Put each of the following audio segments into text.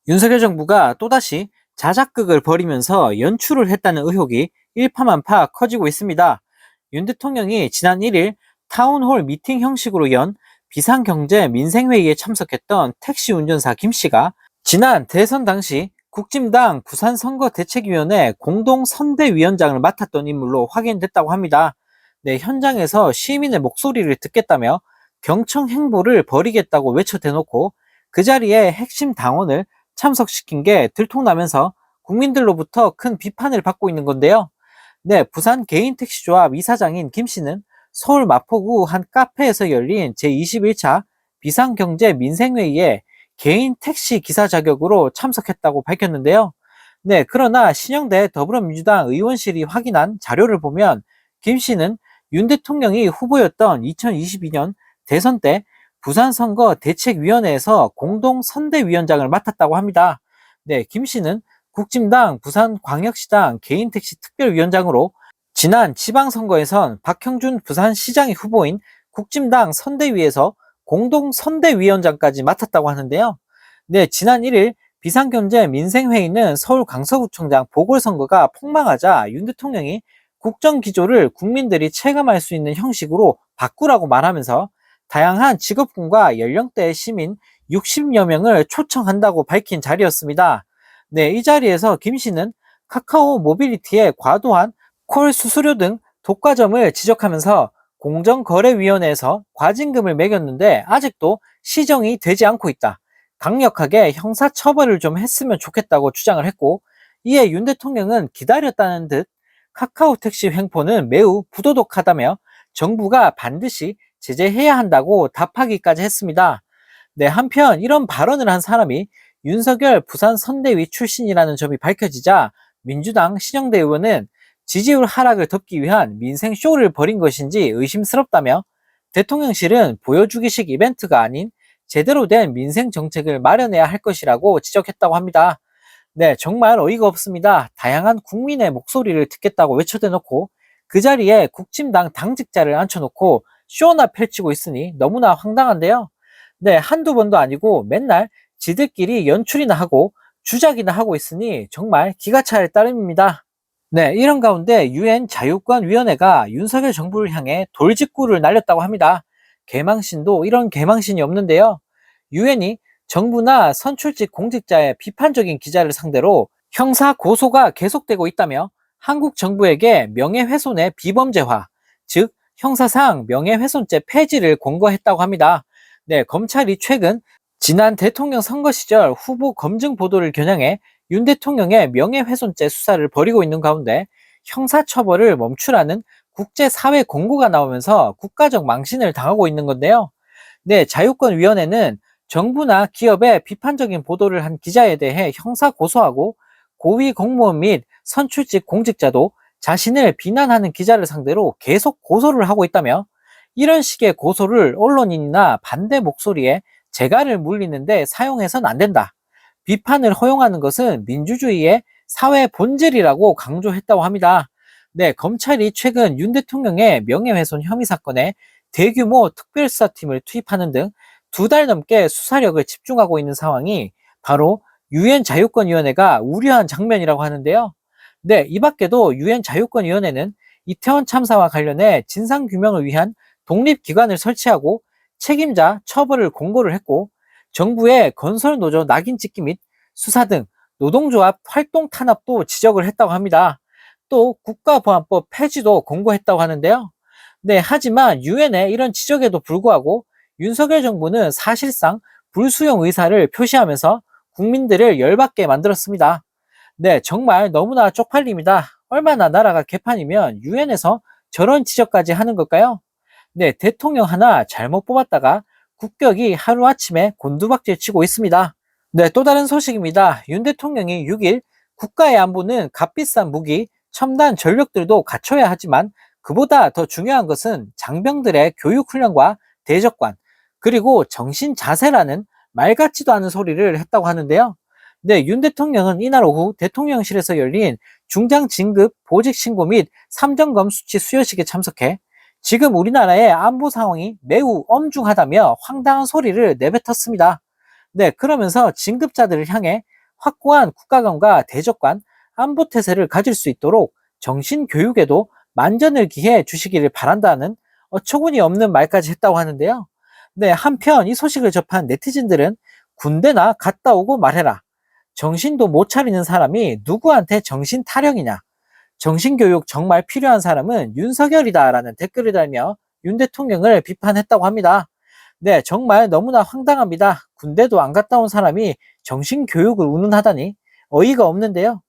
윤석열 정부가 또다시 자작극을 벌이면서 연출을 했다는 의혹이 일파만파 커지고 있습니다. 윤 대통령이 지난 1일 타운홀 미팅 형식으로 연 비상경제 민생회의에 참석했던 택시 운전사 김 씨가 지난 대선 당시 국진당 부산선거대책위원회 공동선대위원장을 맡았던 인물로 확인됐다고 합니다. 네, 현장에서 시민의 목소리를 듣겠다며 경청 행보를 벌이겠다고 외쳐대놓고 그 자리에 핵심 당원을 참석시킨 게 들통나면서 국민들로부터 큰 비판을 받고 있는 건데요. 네, 부산 개인택시조합 이사장인 김 씨는 서울 마포구 한 카페에서 열린 제21차 비상경제 민생회의에 개인 택시 기사 자격으로 참석했다고 밝혔는데요. 네, 그러나 신영대 더불어민주당 의원실이 확인한 자료를 보면 김 씨는 윤 대통령이 후보였던 2022년 대선 때 부산선거대책위원회에서 공동선대위원장을 맡았다고 합니다. 네, 김 씨는 국진당 부산광역시당 개인택시 특별위원장으로 지난 지방선거에선 박형준 부산시장이 후보인 국진당 선대위에서 공동선대위원장까지 맡았다고 하는데요. 네, 지난 1일 비상경제 민생회의는 서울 강서구청장 보궐선거가 폭망하자 윤 대통령이 국정기조를 국민들이 체감할 수 있는 형식으로 바꾸라고 말하면서 다양한 직업군과 연령대의 시민 60여 명을 초청한다고 밝힌 자리였습니다. 네, 이 자리에서 김 씨는 카카오 모빌리티의 과도한 콜 수수료 등 독과점을 지적하면서 공정거래위원회에서 과징금을 매겼는데 아직도 시정이 되지 않고 있다. 강력하게 형사처벌을 좀 했으면 좋겠다고 주장을 했고, 이에 윤 대통령은 기다렸다는 듯 카카오 택시 횡포는 매우 부도덕하다며 정부가 반드시 제재해야 한다고 답하기까지 했습니다. 네, 한편 이런 발언을 한 사람이 윤석열 부산 선대위 출신이라는 점이 밝혀지자 민주당 신영대 의원은 지지율 하락을 덮기 위한 민생 쇼를 벌인 것인지 의심스럽다며 대통령실은 보여주기식 이벤트가 아닌 제대로 된 민생 정책을 마련해야 할 것이라고 지적했다고 합니다. 네, 정말 어이가 없습니다. 다양한 국민의 목소리를 듣겠다고 외쳐대놓고 그 자리에 국진당 당직자를 앉혀놓고 쇼나 펼치고 있으니 너무나 황당한데요. 네, 한두 번도 아니고 맨날 지들끼리 연출이나 하고 주작이나 하고 있으니 정말 기가 찰 따름입니다. 네, 이런 가운데 유엔 자유권위원회가 윤석열 정부를 향해 돌직구를 날렸다고 합니다. 개망신도 이런 개망신이 없는데요. 유엔이 정부나 선출직 공직자의 비판적인 기자를 상대로 형사 고소가 계속되고 있다며 한국 정부에게 명예훼손의 비범죄화, 즉 형사상 명예훼손죄 폐지를 권고했다고 합니다. 네, 검찰이 최근 지난 대통령 선거 시절 후보 검증 보도를 겨냥해 윤 대통령의 명예훼손죄 수사를 벌이고 있는 가운데 형사처벌을 멈추라는 국제사회 공고가 나오면서 국가적 망신을 당하고 있는 건데요. 네, 자유권위원회는 정부나 기업의 비판적인 보도를 한 기자에 대해 형사 고소하고 고위 공무원 및 선출직 공직자도 자신을 비난하는 기자를 상대로 계속 고소를 하고 있다며 이런 식의 고소를 언론인이나 반대 목소리에 재갈을 물리는데 사용해서는 안 된다. 비판을 허용하는 것은 민주주의의 사회 본질이라고 강조했다고 합니다. 네, 검찰이 최근 윤 대통령의 명예훼손 혐의 사건에 대규모 특별수사팀을 투입하는 등 2달 넘게 수사력을 집중하고 있는 상황이 바로 유엔 자유권위원회가 우려한 장면이라고 하는데요. 네, 이 밖에도 유엔 자유권위원회는 이태원 참사와 관련해 진상규명을 위한 독립기관을 설치하고 책임자 처벌을 공고를 했고 정부의 건설노조 낙인 찍기 및 수사 등 노동조합 활동 탄압도 지적을 했다고 합니다. 또 국가보안법 폐지도 공고했다고 하는데요. 네, 하지만 유엔의 이런 지적에도 불구하고 윤석열 정부는 사실상 불수용 의사를 표시하면서 국민들을 열받게 만들었습니다. 네, 정말 너무나 쪽팔립니다. 얼마나 나라가 개판이면 유엔에서 저런 지적까지 하는 걸까요? 네, 대통령 하나 잘못 뽑았다가 국격이 하루아침에 곤두박질 치고 있습니다. 네, 또 다른 소식입니다. 윤 대통령이 6일 국가의 안보는 값비싼 무기, 첨단 전력들도 갖춰야 하지만 그보다 더 중요한 것은 장병들의 교육훈련과 대적관, 그리고 정신 자세라는 말 같지도 않은 소리를 했다고 하는데요. 네, 윤 대통령은 이날 오후 대통령실에서 열린 중장 진급 보직 신고 및 삼점검 수치 수여식에 참석해 지금 우리나라의 안보 상황이 매우 엄중하다며 황당한 소리를 내뱉었습니다. 네, 그러면서 진급자들을 향해 확고한 국가관과 대적관, 안보태세를 가질 수 있도록 정신교육에도 만전을 기해 주시기를 바란다는 어처구니 없는 말까지 했다고 하는데요. 네, 한편 이 소식을 접한 네티즌들은 군대나 갔다 오고 말해라. 정신도 못 차리는 사람이 누구한테 정신 타령이냐. 정신교육 정말 필요한 사람은 윤석열이다라는 댓글을 달며 윤 대통령을 비판했다고 합니다. 네, 정말 너무나 황당합니다. 군대도 안 갔다 온 사람이 정신교육을 운운하다니 어이가 없는데요.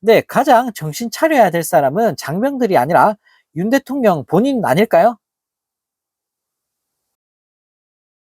네, 가장 정신 차려야 될 사람은 장병들이 아니라 윤 대통령 본인 아닐까요?